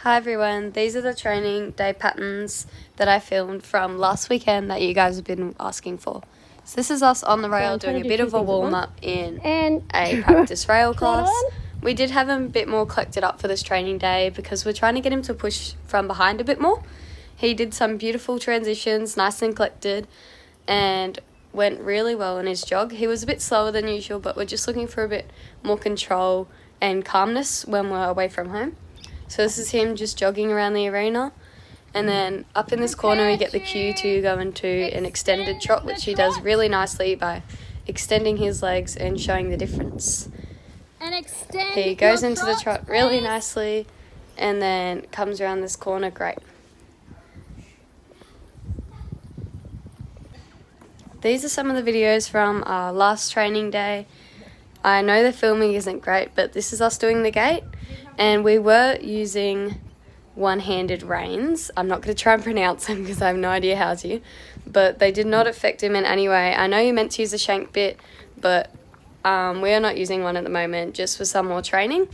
Hi everyone, these are the training day patterns that I filmed from last weekend that you guys have been asking for. So this is us on the rail doing a bit of a warm-up in a practice rail class. We did have him a bit more collected up for this training day because we're trying to get him to push from behind a bit more. He did some beautiful transitions, nice and collected, and went really well in his jog. He was a bit slower than usual, but we're just looking for a bit more control and calmness when we're away from home. So this is him just jogging around the arena. And then up in this corner we get the cue to go into an extended trot, which he does really nicely by extending his legs and showing the difference. He goes into the trot really nicely and then comes around this corner great. These are some of the videos from our last training day. I know the filming isn't great, but this is us doing the gait. And we were using one-handed reins. I'm not going to try and pronounce them because I have no idea how to, but they did not affect him in any way. I know you're meant to use a shank bit, but we are not using one at the moment, just for some more training.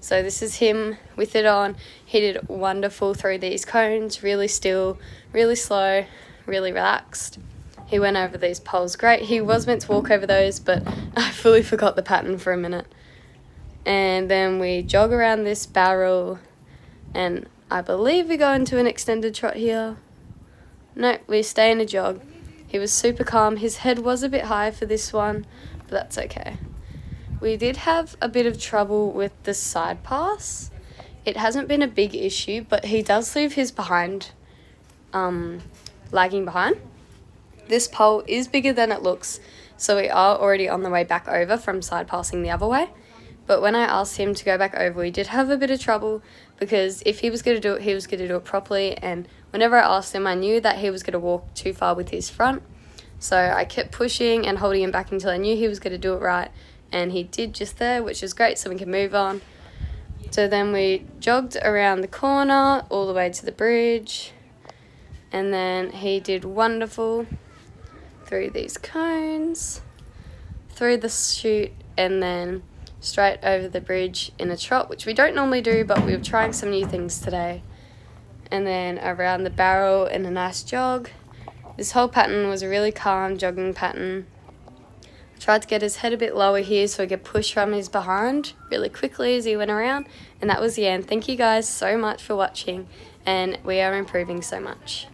So this is him with it on. He did wonderful through these cones, really still, really slow, really relaxed. He went over these poles great. He was meant to walk over those, but I fully forgot the pattern for a minute. And then we jog around this barrel, and I believe we go into an extended trot here. No, we stay in a jog. He was super calm. His head was a bit high for this one, but that's okay. We did have a bit of trouble with the side pass. It hasn't been a big issue, but he does leave his behind, lagging behind. This pole is bigger than it looks, so we are already on the way back over from side passing the other way. But when I asked him to go back over, we did have a bit of trouble because if he was going to do it, he was going to do it properly. And whenever I asked him, I knew that he was going to walk too far with his front. So I kept pushing and holding him back until I knew he was going to do it right. And he did just there, which is great, so we can move on. So then we jogged around the corner all the way to the bridge. And then he did wonderful through these cones, through the chute, and then straight over the bridge in a trot, which we don't normally do, but we were trying some new things today. And then around the barrel in a nice jog. This whole pattern was a really calm jogging pattern. Tried to get his head a bit lower here so he could push from his behind really quickly as he went around. And that was the end. Thank you guys so much for watching, and we are improving so much.